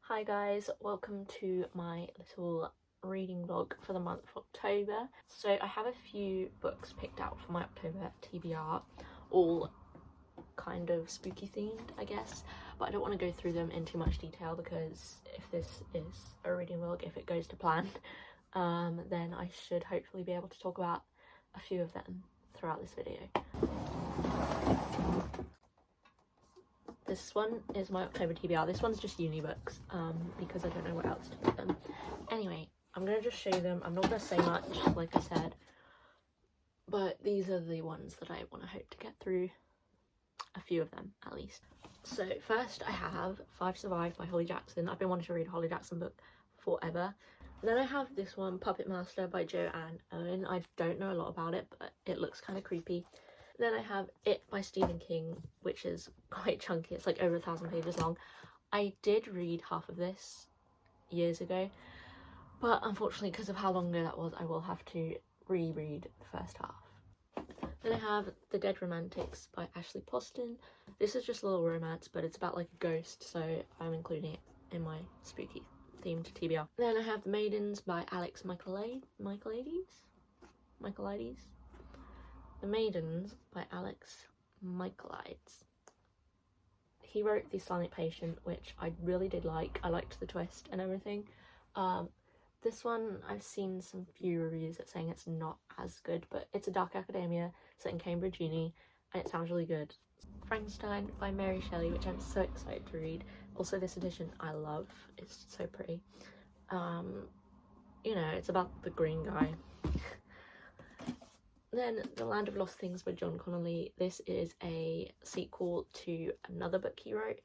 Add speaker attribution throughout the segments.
Speaker 1: Hi guys, welcome to my little reading vlog for the month of October. So I have a few books picked out for my October TBR, all kind of spooky themed I guess, but I don't want to go through them in too much detail because if this is a reading vlog, if it goes to plan, then I should hopefully be able to talk about a few of them throughout this video. This one is my October TBR. This one's just uni books, because I don't know what else to put them. Anyway, I'm going to just show you them. I'm not going to say much, like I said, but these are the ones that I want to hope to get through, a few of them at least. So first I have Five Survive by Holly Jackson. I've been wanting to read a Holly Jackson book forever. Then I have this one, Puppet Master by Joanne Owen. I don't know a lot about it, but it looks kind of creepy. Then I have It by Stephen King, which is quite chunky. It's like over 1,000 pages long. I did read half of this years ago, but unfortunately because of how long ago that was, I will have to reread the first half. Then I have The Dead Romantics by Ashley Poston. This is just a little romance, but it's about like a ghost, so I'm including it in my spooky themed TBR. Then I have The Maidens by Alex Michaelides. The Maidens by Alex Michaelides. He wrote The Silent Patient, which I really did like. I liked the twist and everything. This one, I've seen some few reviews that saying it's not as good, but it's a dark academia set in Cambridge Uni, and it sounds really good. Frankenstein by Mary Shelley, which I'm so excited to read. Also, this edition I love. It's so pretty. You know, it's about the green guy. Then The Land of Lost Things by John Connolly. This is a sequel to another book he wrote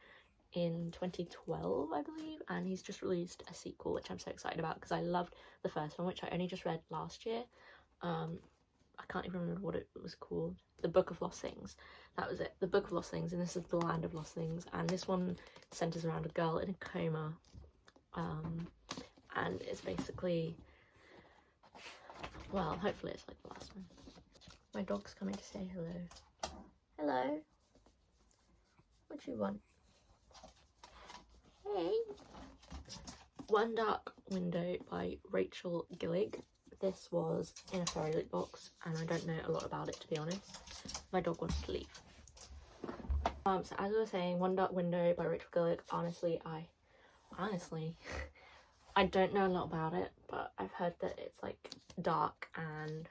Speaker 1: in 2012, I believe, and he's just released a sequel, which I'm so excited about because I loved the first one, which I only just read last year. I can't even remember what it was called. The Book of Lost Things. That was it. The Book of Lost Things, and this is The Land of Lost Things, and this one centers around a girl in a coma, and it's basically, well, hopefully it's like the last one. My dog's coming to say hello. Hello. What do you want? Hey. One Dark Window by Rachel Gillig. This was in a fairy loot box, and I don't know a lot about it, to be honest. My dog wants to leave. So as I was saying, One Dark Window by Rachel Gillig. Honestly, I don't know a lot about it, but I've heard that it's like dark, and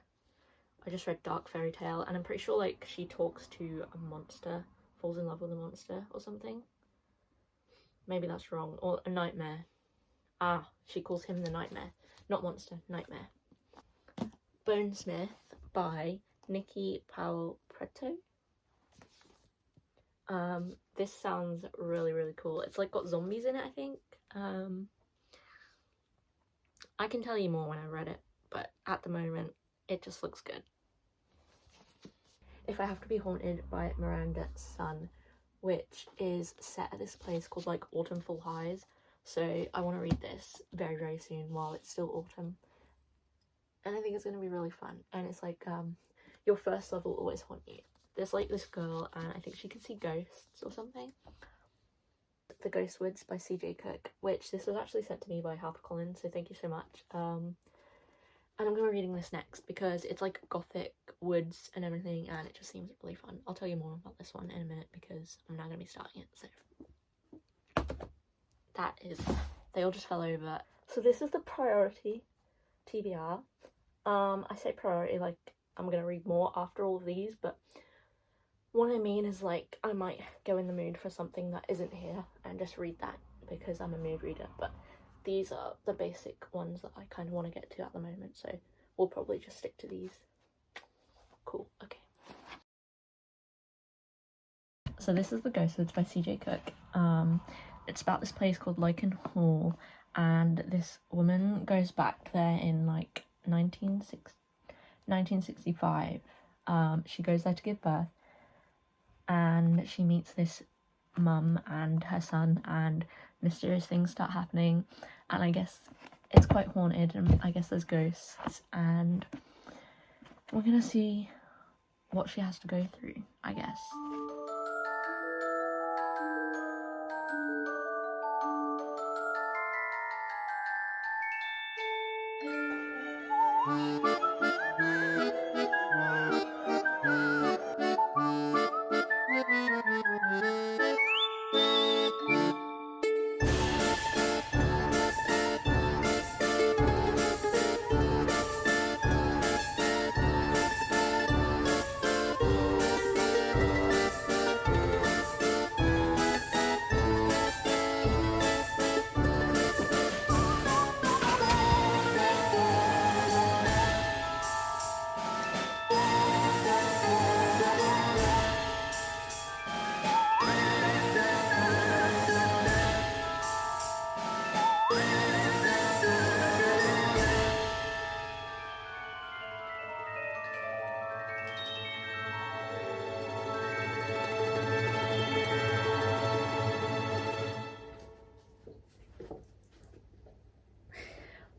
Speaker 1: I just read Dark Fairy Tale, and I'm pretty sure like she talks to a monster, falls in love with a monster or something. Maybe that's wrong. Or a nightmare. Ah, she calls him the nightmare. Not monster, nightmare. Bonesmith by Nikki Powell Preto. This sounds really, really cool. It's like got zombies in it, I think. I can tell you more when I read it, but at the moment it just looks good. If I Have to Be Haunted by Miranda Sun, which is set at this place called like Autumn Full Highs. So I want to read this very, very soon while it's still autumn. And I think it's going to be really fun. And it's like, your first love will always haunt you. There's like this girl, and I think she can see ghosts or something. The Ghost Woods by CJ Cook, which this was actually sent to me by HarperCollins, so thank you so much. And I'm going to be reading this next because it's like gothic woods and everything, and it just seems really fun. I'll tell you more about this one in a minute because I'm now going to be starting it, so that is, they all just fell over. So this is the priority TBR. I say priority like I'm going to read more after all of these, but what I mean is like I might go in the mood for something that isn't here and just read that because I'm a mood reader, but these are the basic ones that I kind of want to get to at the moment, so we'll probably just stick to these. Cool, okay. So this is The Ghost Woods by CJ Cook. It's about this place called Lycan Hall, and this woman goes back there in like 1965. She goes there to give birth, and she meets this mum and her son, and mysterious things start happening, and I guess it's quite haunted, and I guess there's ghosts, and we're gonna see what she has to go through, I guess.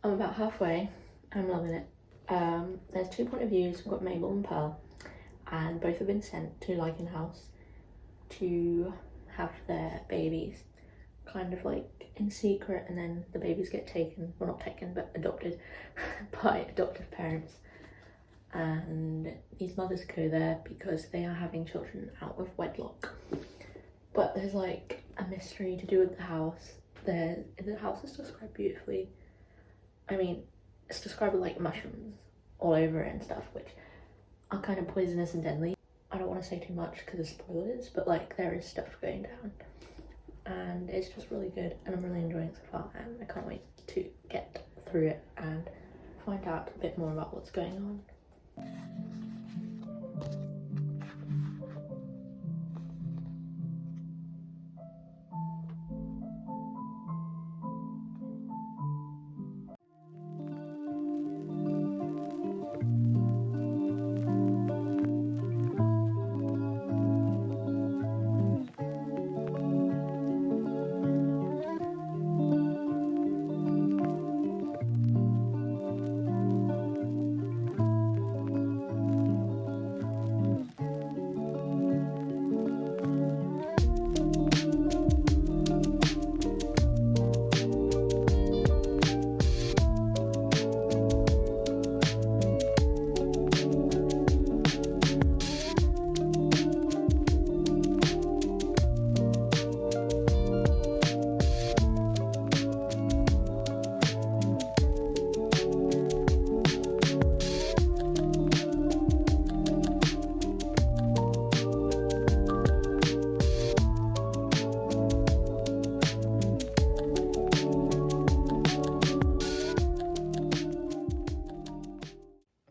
Speaker 1: I'm about halfway. I'm loving it. There's 2 point of views. We've got Mabel and Pearl, and both have been sent to Lichen House to have their babies, kind of like in secret, and then the babies get taken, well not taken, but adopted by adoptive parents. And these mothers go there because they are having children out of wedlock. But there's like a mystery to do with the house. The house is described beautifully. I mean, it's described with like mushrooms all over it and stuff, which are kind of poisonous and deadly. I don't want to say too much because of spoilers, but like there is stuff going down, and it's just really good, and I'm really enjoying it so far, and I can't wait to get through it and find out a bit more about what's going on.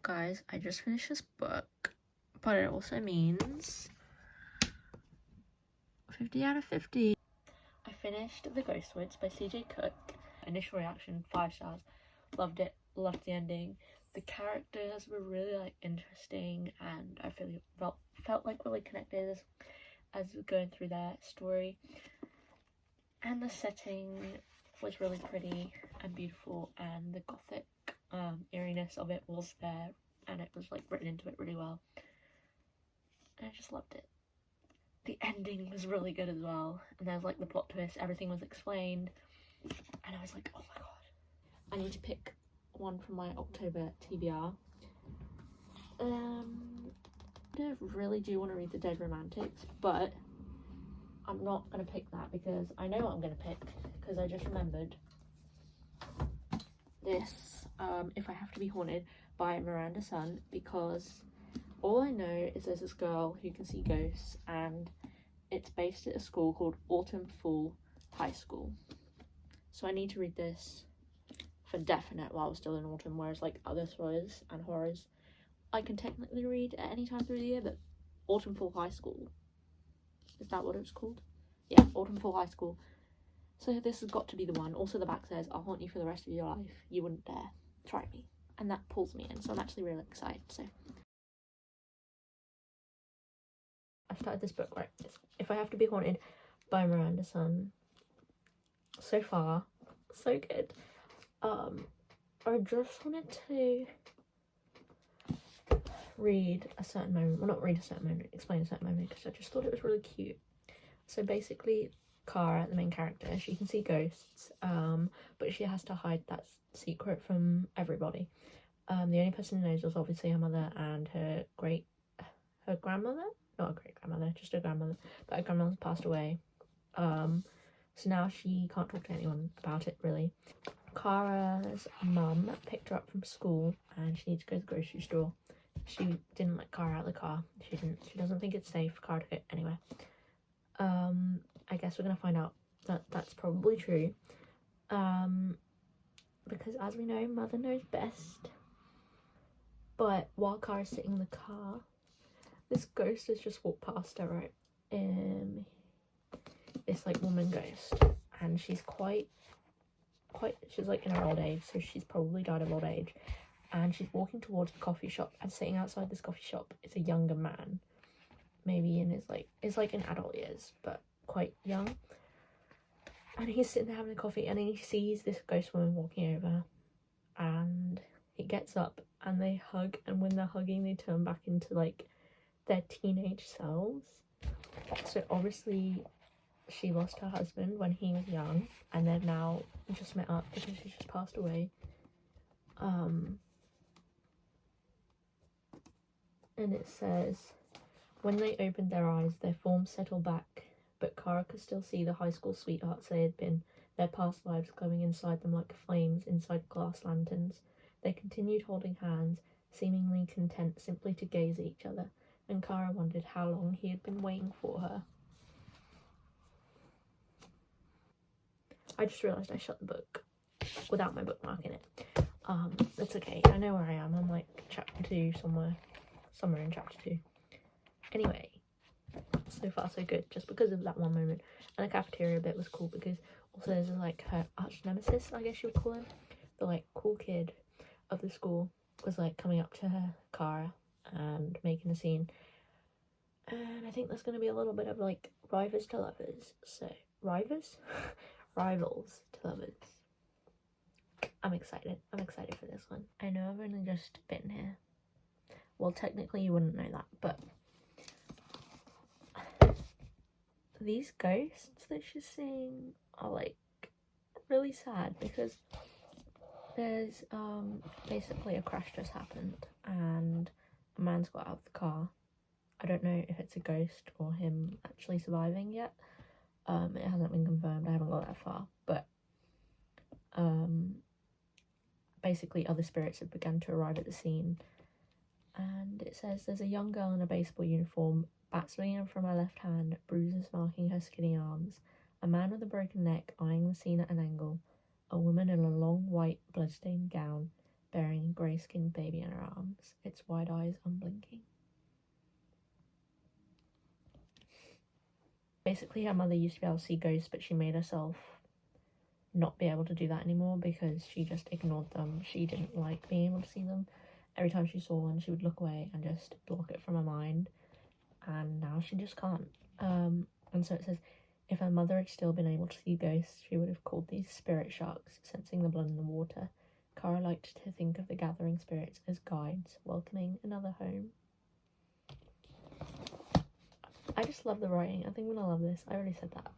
Speaker 1: Guys, I just finished this book, but it also means 50 out of 50. I finished The Ghostwoods by CJ Cook. Initial reaction, 5 stars. Loved it, loved the ending. The characters were really like interesting, and I felt like really connected as we were going through their story. And the setting was really pretty and beautiful, and the gothic eeriness of it was there, and it was like written into it really well, and I just loved it. The ending was really good as well, and there was like the plot twist, everything was explained, and I was like, oh my god. I need to pick one from my October TBR. I really do want to read The Dead Romantics, but I'm not going to pick that because I know what I'm going to pick, because I just remembered this, If I Have to Be Haunted by Miranda Sun, because all I know is there's this girl who can see ghosts, and it's based at a school called Autumn Fall High School. So I need to read this for definite while we're still in autumn, whereas like other thrillers and horrors I can technically read at any time through the year, but Autumn Fall High School, is that what it was called? Yeah, Autumn Fall High School. So this has got to be the one. Also the back says, I'll haunt you for the rest of your life. You wouldn't dare try me. And that pulls me in, so I'm actually really excited. So I started this book, right? It's If I Have to Be Haunted by Miranda Sun. So far, so good. I just wanted to read a certain moment, well not read a certain moment, explain a certain moment, because I just thought it was really cute. So basically, Cara, the main character, she can see ghosts, but she has to hide that secret from everybody. The only person who knows was obviously her mother and her grandmother, not a great grandmother, just her grandmother, but her grandmother's passed away. So now she can't talk to anyone about it really. Kara's mum picked her up from school and she needs to go to the grocery store. She didn't let Kara out of the car. She doesn't think it's safe for Kara to go anywhere. I guess we're gonna find out that that's probably true. Because as we know, mother knows best. But while Kara's sitting in the car, this ghost has just walked past her, right? This like woman ghost, and she's she's like in her old age, so she's probably died of old age, and she's walking towards the coffee shop, and sitting outside this coffee shop is a younger man, maybe in his it's like in adult years, but quite young. And he's sitting there having a coffee, and he sees this ghost woman walking over, and he gets up and they hug, and when they're hugging they turn back into like their teenage selves. So obviously she lost her husband when he was young, and they've now just met up because she just passed away. And it says, when they opened their eyes, their forms settled back, but Kara could still see the high school sweethearts they had been, their past lives glowing inside them like flames inside glass lanterns. They continued holding hands, seemingly content simply to gaze at each other, and Kara wondered how long he had been waiting for her. I just realised I shut the book without my bookmark in it. That's okay. I know where I am. I'm like chapter 2 somewhere in chapter 2. Anyway, so far so good, just because of that one moment. And the cafeteria bit was cool because also there's like her arch nemesis, I guess you would call him. The like cool kid of the school was like coming up to her, Kara, and making a scene. And I think there's going to be a little bit of like rivals to lovers. So rivals to lovers. I'm excited for this one. I know I've only just been here. Well, technically you wouldn't know that, but these ghosts that she's seeing are like really sad because there's basically a crash just happened and a man's got out of the car. I don't know if it's a ghost or him actually surviving yet. It hasn't been confirmed. I haven't got that far, but basically other spirits have begun to arrive at the scene, and it says there's a young girl in a baseball uniform, bat swinging from her left hand, bruises marking her skinny arms, a man with a broken neck eyeing the scene at an angle, a woman in a long white bloodstained gown bearing a grey-skinned baby in her arms, its wide eyes unblinking. Basically her mother used to be able to see ghosts, but she made herself not be able to do that anymore because she just ignored them. She didn't like being able to see them. Every time she saw one, she would look away and just block it from her mind, and now she just can't. And so it says, if her mother had still been able to see ghosts, she would have called these spirit sharks, sensing the blood in the water. Kara liked to think of the gathering spirits as guides, welcoming another home. I just love the writing. I think I'm gonna love this. I already said that.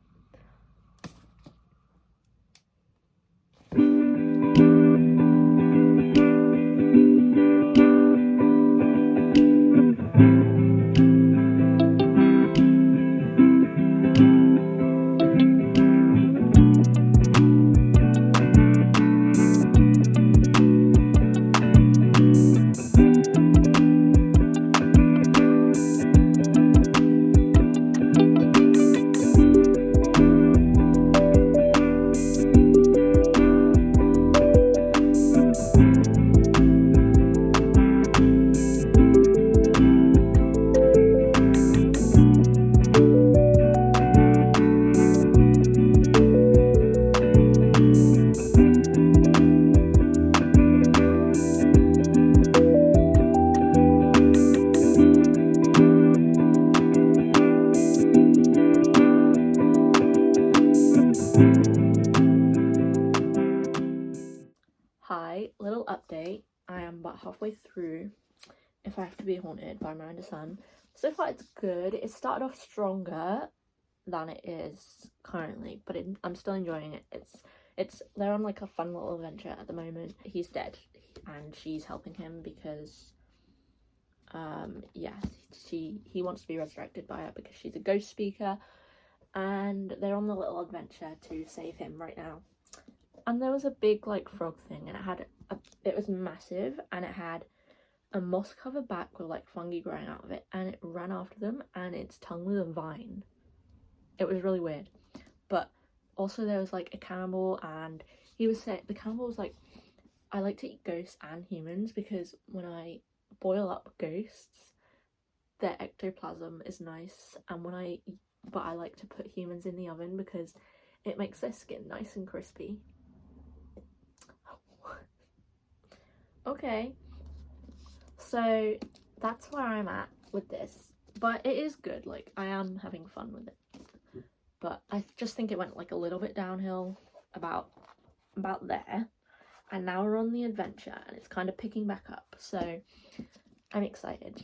Speaker 1: Hi, little update. I am about halfway through If I Have to Be Haunted by Miranda Sun. So far it's good. It started off stronger than it is currently, but I'm still enjoying it. They're on like a fun little adventure at the moment. He's dead. and she's helping him because yeah, he wants to be resurrected by her because she's a ghost speaker, and they're on the little adventure to save him right now. And there was a big like frog thing, and it was massive, and it had a moss covered back with like fungi growing out of it, and it ran after them, and its tongue was a vine. It was really weird. But also there was like a cannibal, and the cannibal was like, I like to eat ghosts and humans because when I boil up ghosts, their ectoplasm is nice, and but I like to put humans in the oven because it makes their skin nice and crispy. Okay, so that's where I'm at with this, but it is good. Like, I am having fun with it, but I just think it went like a little bit downhill about there, and now we're on the adventure and it's kind of picking back up, so I'm excited.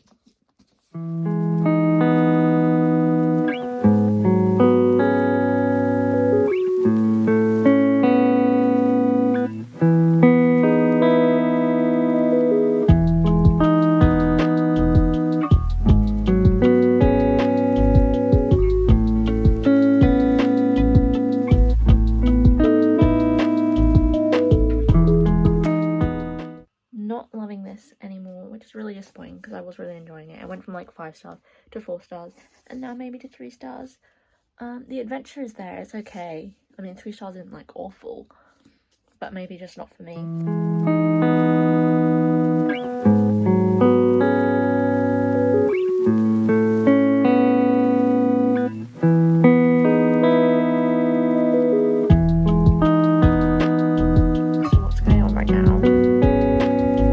Speaker 1: Not loving this anymore, which is really disappointing because I was really enjoying it. I went from like 5 stars to 4 stars and now maybe to 3 stars. The adventure is there, it's okay. I mean, 3 stars isn't like awful, but maybe just not for me. So what's going on right now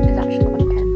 Speaker 1: is actually quite tense.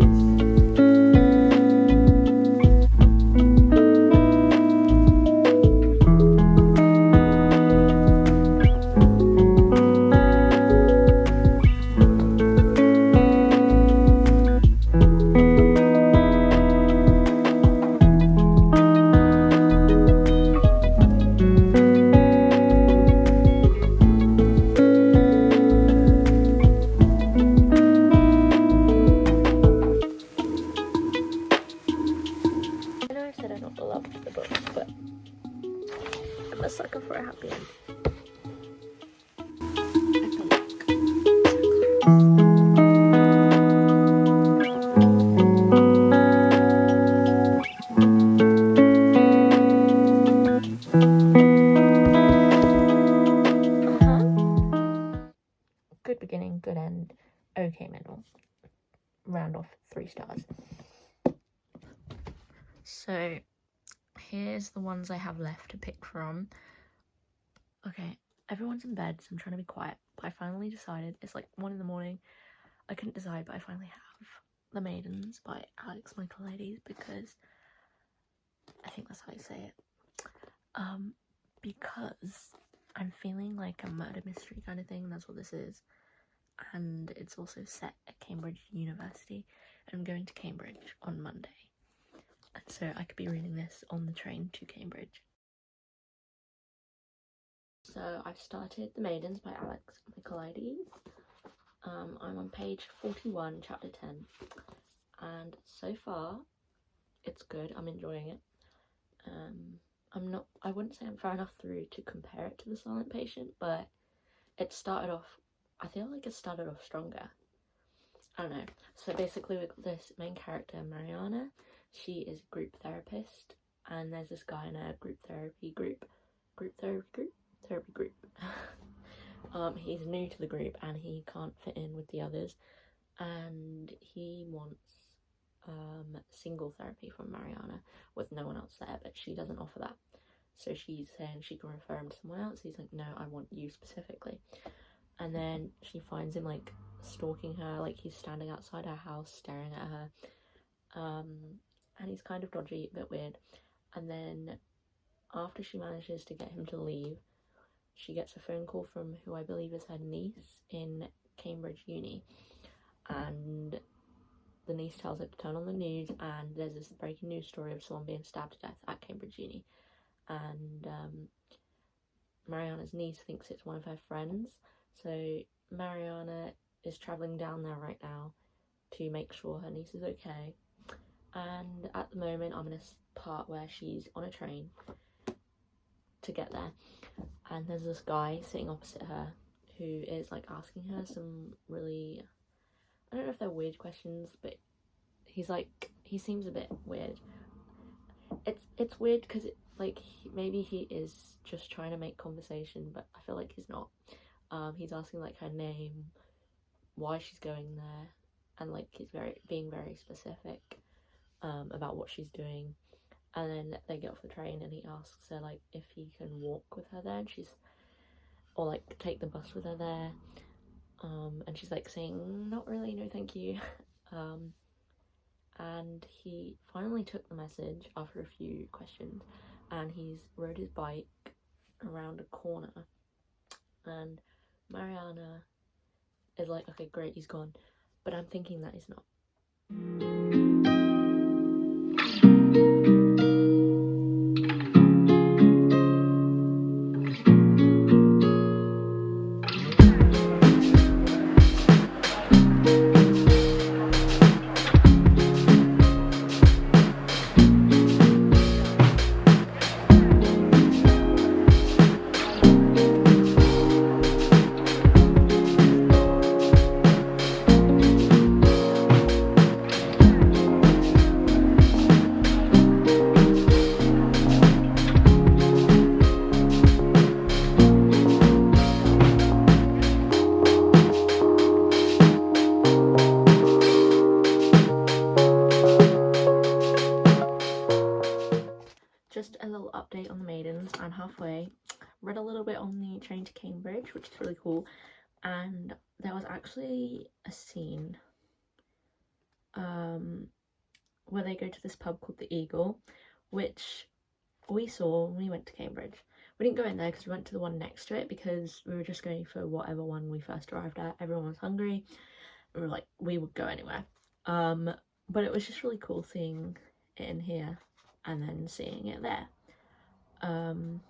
Speaker 1: I know I said I not loved the book, but I'm a sucker for a happy end. Good beginning, good end, okay middle. Round off 3 stars. So here's the ones I have left to pick from. Okay, everyone's in bed, so I'm trying to be quiet, but I finally decided. It's like 1 in the morning. I couldn't decide, but I finally have The Maidens by Alex Michaelides because I think that's how you say it. Because I'm feeling like a murder mystery kind of thing. That's what this is. And it's also set at Cambridge University. I'm going to Cambridge on Monday, and so I could be reading this on the train to Cambridge. So I've started The Maidens by Alex Michaelides. I'm on page 41, chapter 10, and so far it's good. I'm enjoying it. I wouldn't say I'm far enough through to compare it to The Silent Patient, but I feel like it started off stronger. I don't know. So basically we've got this main character, Mariana. She is a group therapist, and there's this guy in a therapy group. He's new to the group and he can't fit in with the others, and he wants single therapy from Mariana with no one else there, but she doesn't offer that. So she's saying she can refer him to someone else. He's like, no, I want you specifically. And then she finds him like stalking her, like he's standing outside her house staring at her, and he's kind of dodgy, a bit weird. And then after she manages to get him to leave, she gets a phone call from who I believe is her niece in Cambridge Uni, and the niece tells her to turn on the news, and there's this breaking news story of someone being stabbed to death at Cambridge Uni, and Mariana's niece thinks it's one of her friends. So Mariana is travelling down there right now to make sure her niece is okay. And at the moment I'm in a part where she's on a train to get there, and there's this guy sitting opposite her who is like asking her some really, I don't know if they're weird questions, but he seems a bit weird. It's weird because maybe he is just trying to make conversation, but I feel like he's not. He's asking like her name, why she's going there, and like he's being very specific about what she's doing. And then they get off the train and he asks her like if he can walk with her there, and or like take the bus with her there, and she's like saying not really, no thank you. And he finally took the message after a few questions, and he's rode his bike around a corner, and Mariana is like, okay great, he's gone, but I'm thinking that he's not. Just a little update on the Maidens. I'm halfway. Read a little bit on the train to Cambridge, which is really cool, and there was actually a scene where they go to this pub called the Eagle, which we saw when we went to Cambridge. We didn't go in there because we went to the one next to it because we were just going for whatever one we first arrived at. Everyone was hungry. We were like, we would go anywhere. But it was just really cool seeing it in here and then seeing it there. And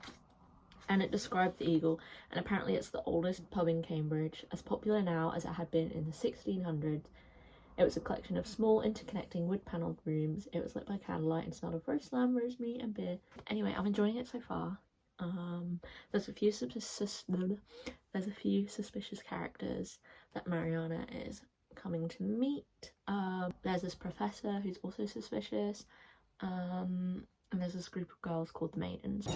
Speaker 1: it described the Eagle, and apparently it's the oldest pub in Cambridge, as popular now as it had been in the 1600s. It was a collection of small interconnecting wood-panelled rooms. It was lit by candlelight and smelled of roast lamb, roast meat and beer. Anyway, I'm enjoying it so far. There's a few suspicious characters that Mariana is coming to meet. There's this professor who's also suspicious. And there's this group of girls called the Maidens.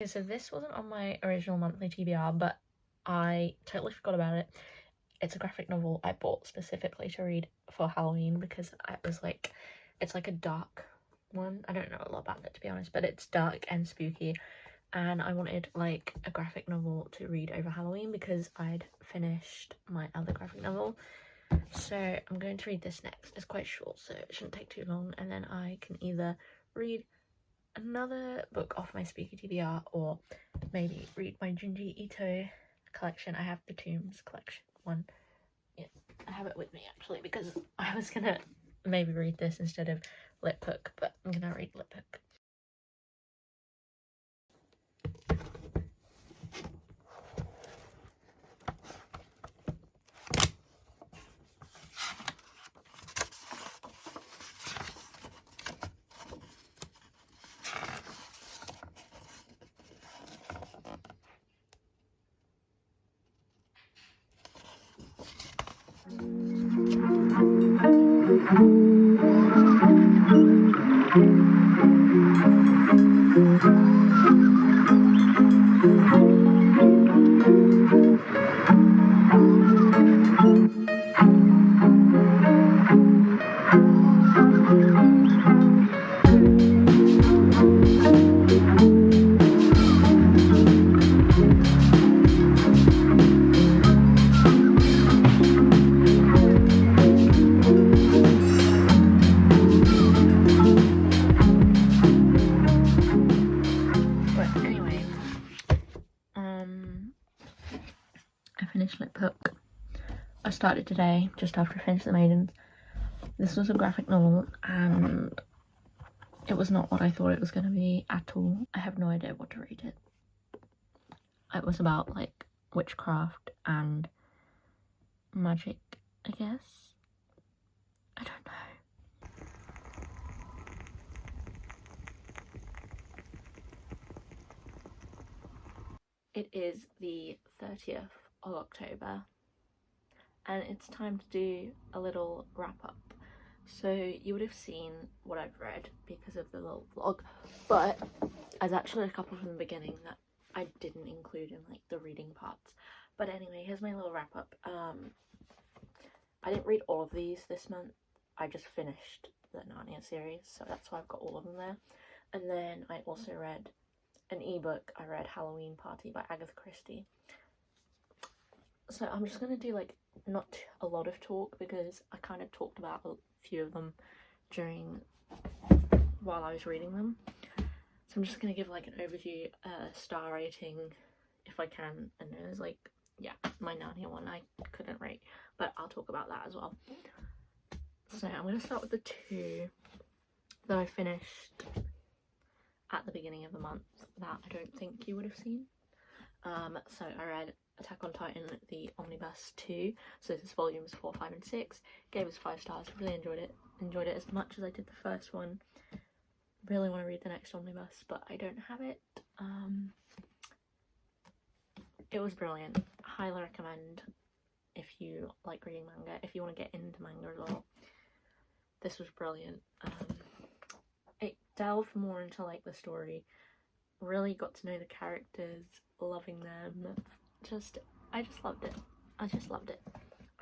Speaker 1: Okay, so this wasn't on my original monthly TBR, but I totally forgot about it. It's a graphic novel I bought specifically to read for Halloween because I was like, it's like a dark one. I don't know a lot about it, to be honest, but it's dark and spooky, and I wanted like a graphic novel to read over Halloween because I'd finished my other graphic novel. So I'm going to read this next. It's quite short, so it shouldn't take too long, and then I can either read another book off my spooky TBR or maybe read my Junji Ito collection. I have the Tombs collection one. Yeah, I have it with me actually because I was gonna maybe read this instead of Lip Hook, but I'm gonna read Lip Hook. I finished Lip Hook. I started today, just after I finished The Maidens. This was a graphic novel, and it was not what I thought it was going to be at all. I have no idea what to rate it. It was about, like, witchcraft and magic, I guess. I don't know. It is the 30th of October, and it's time to do a little wrap up. So you would have seen what I've read because of the little vlog, but there's actually a couple from the beginning that I didn't include in like the reading parts. But anyway, here's my little wrap up. I didn't read all of these this month. I just finished the Narnia series, so that's why I've got all of them there. And then I also read an ebook. I read Halloween Party by Agatha Christie. So I'm just gonna do like not a lot of talk because I kind of talked about a few of them while I was reading them. So I'm just gonna give like an overview, star rating if I can, and there's like, yeah, my Narnia one I couldn't rate, but I'll talk about that as well. So I'm gonna start with the two that I finished at the beginning of the month that I don't think you would have seen. So I read Attack on Titan, the Omnibus 2, so this is volumes 4, 5 and 6. Gave us 5 stars, really enjoyed it as much as I did the first one. Really want to read the next omnibus, but I don't have it. It was brilliant. Highly recommend if you like reading manga, if you want to get into manga as well. This was brilliant. It delved more into like the story, really got to know the characters, loving them. I just loved it.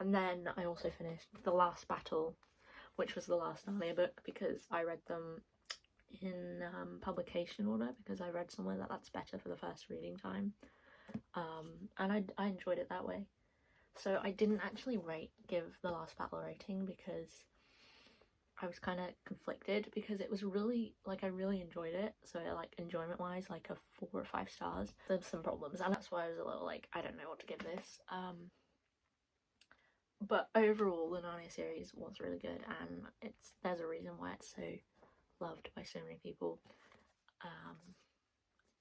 Speaker 1: And then I also finished The Last Battle, which was the last Narnia book, because I read them in publication order, because I read somewhere that that's better for the first reading time, and I enjoyed it that way. So I didn't actually give The Last Battle a rating because I was kind of conflicted, because it was really, like, I really enjoyed it, so like enjoyment wise, like a 4 or 5 stars. There's some problems, and that's why I was a little like, I don't know what to give this. But overall the Narnia series was really good, and there's a reason why it's so loved by so many people.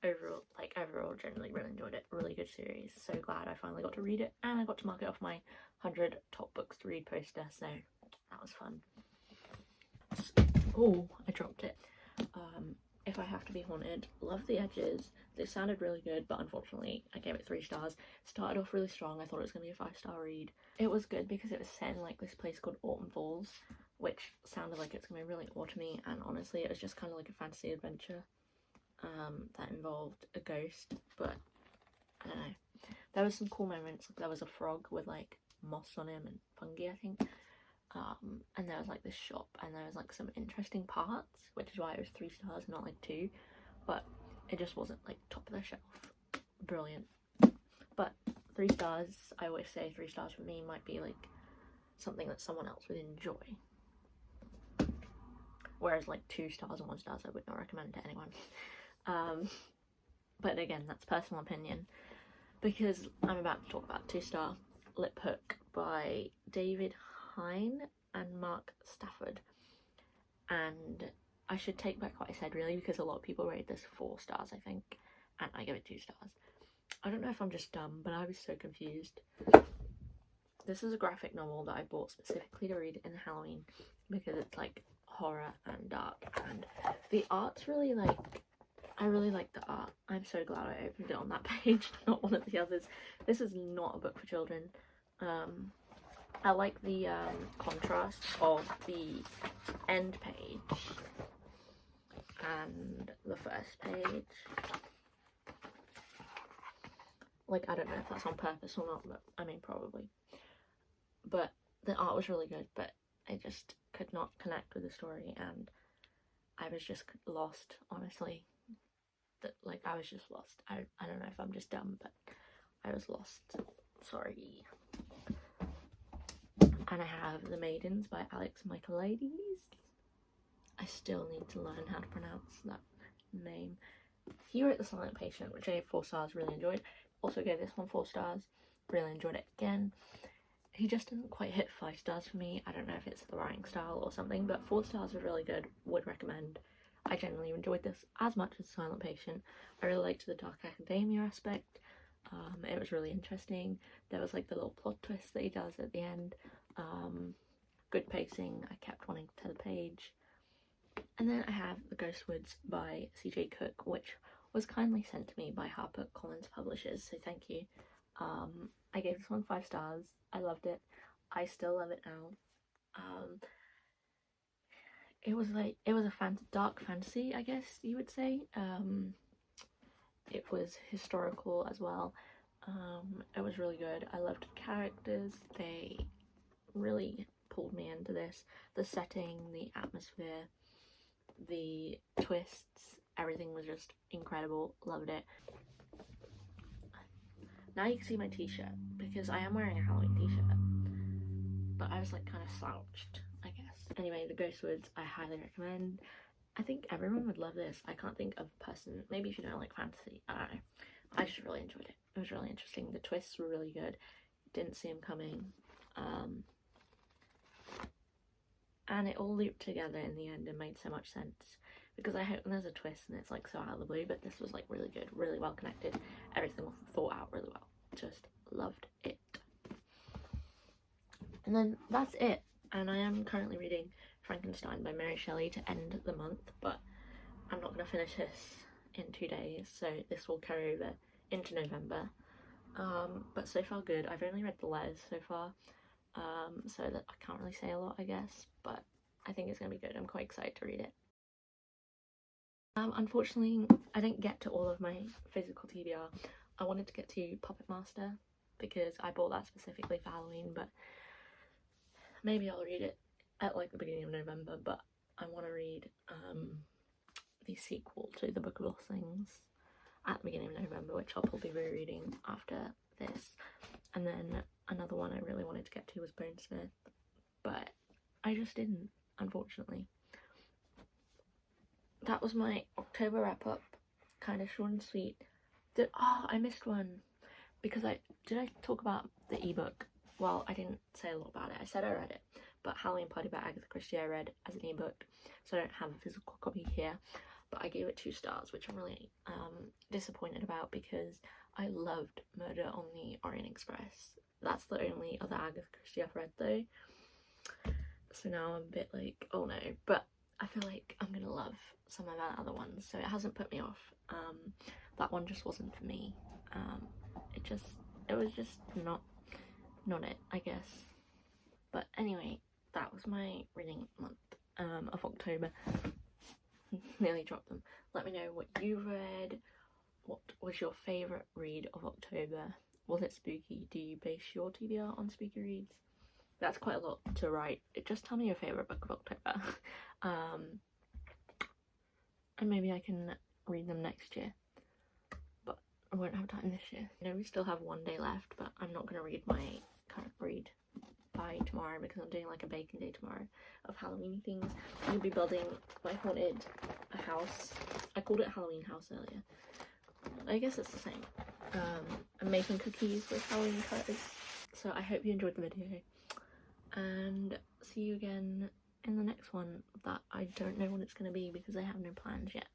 Speaker 1: Overall generally really enjoyed it. Really good series. So glad I finally got to read it, and I got to mark it off my 100 top books to read poster, so that was fun. Oh, I dropped it. If I Have to Be Haunted, love the edges. They sounded really good, but unfortunately I gave it 3 stars. Started off really strong. I thought it was going to be a 5-star read. It was good because it was set in like this place called Autumn Falls, which sounded like it's going to be really autumny, and honestly it was just kind of like a fantasy adventure. that involved a ghost, but I don't know. There was some cool moments. There was a frog with like moss on him and fungi, I think. And there was like this shop, and there was like some interesting parts, which is why it was 3 stars, not like 2. But it just wasn't like top of the shelf brilliant. But 3 stars, I always say 3 stars for me might be like something that someone else would enjoy, whereas like 2 stars and 1 stars I would not recommend to anyone. But again, that's personal opinion, because I'm about to talk about 2-star Lip Hook by David Hein and Mark Stafford. And I should take back what I said, really, because a lot of people rate this 4 stars, I think, and I give it 2 stars. I don't know if I'm just dumb, but I was so confused. This is a graphic novel that I bought specifically to read in Halloween because it's like horror and dark, and the art's really like, I really like the art. I'm so glad I opened it on that page, not one of the others. This is not a book for children. I like the contrast of the end page and the first page. Like, I don't know if that's on purpose or not, but I mean, probably. But the art was really good, but I just could not connect with the story, and I was just lost, honestly. Like, I was just lost. I don't know if I'm just dumb, but I was lost. Sorry. And I have The Maidens by Alex Michaelides. I still need to learn how to pronounce that name. He wrote The Silent Patient, which I gave 4 stars, really enjoyed. Also gave this one 4 stars, really enjoyed it again. He just doesn't quite hit 5 stars for me. I don't know if it's the writing style or something, but 4 stars was really good, would recommend. I genuinely enjoyed this as much as Silent Patient. I really liked the dark academia aspect. It was really interesting. There was like the little plot twist that he does at the end. Good pacing. I kept wanting to turn the page. And then I have The Ghost Woods by C.J. Cook, which was kindly sent to me by HarperCollins Publishers, so thank you. I gave this one 5 stars. I loved it. I still love it now. It was a dark fantasy, I guess you would say. It was historical as well. It was really good. I loved the characters. They really pulled me into this. The setting, the atmosphere, the twists, everything was just incredible. Loved it. Now you can see my t-shirt, because I am wearing a Halloween t-shirt, but I was like kind of slouched, I guess. Anyway, The Ghost Woods, I highly recommend. I think everyone would love this. I can't think of a person, maybe if you don't like fantasy, I don't know. I just really enjoyed it. It was really interesting. The twists were really good. Didn't see them coming. And it all looped together in the end and made so much sense. Because I hope there's a twist and it's like so out of the blue, but this was like really good, really well connected. Everything was thought out really well. Just loved it. And then that's it. And I am currently reading Frankenstein by Mary Shelley to end the month, but I'm not going to finish this in 2 days, so this will carry over into November. But so far good. I've only read the letters so far, so that I can't really say a lot, I guess, but I think it's going to be good. I'm quite excited to read it. Unfortunately, I didn't get to all of my physical TBR. I wanted to get to Puppet Master because I bought that specifically for Halloween, but maybe I'll read it at like the beginning of November. But I want to read the sequel to The Book of Lost Things at the beginning of November, which I'll probably be reading after this. And then another one I really wanted to get to was Bonesmith, but I just didn't, unfortunately. That was my October wrap-up, kind of short and sweet. I missed one, because did I talk about the ebook? Well, I didn't say a lot about it. I said I read it, but Halloween Party by Agatha Christie I read as an ebook, so I don't have a physical copy here, but I gave it 2 stars, which I'm really disappointed about, because I loved Murder on the Orient Express. That's the only other Agatha Christie I've read though, so now I'm a bit like, oh no, but I feel like I'm gonna love some of the other ones, so it hasn't put me off. That one just wasn't for me. It was just not it, I guess. But anyway, that was my reading month of October. nearly dropped them. Let me know what you read. What was your favourite read of October? Was it spooky? Do you base your TBR on spooky reads? That's quite a lot to write. Just tell me your favourite book of October. And maybe I can read them next year. But I won't have time this year. You know, we still have one day left, but I'm not going to read my current read by tomorrow because I'm doing like a baking day tomorrow of Halloween things. I'm going to be building my haunted house. I called it Halloween house earlier. I guess it's the same. I'm making cookies with Halloween colours. So I hope you enjoyed the video. And see you again in the next one that I don't know what it's going to be because I have no plans yet.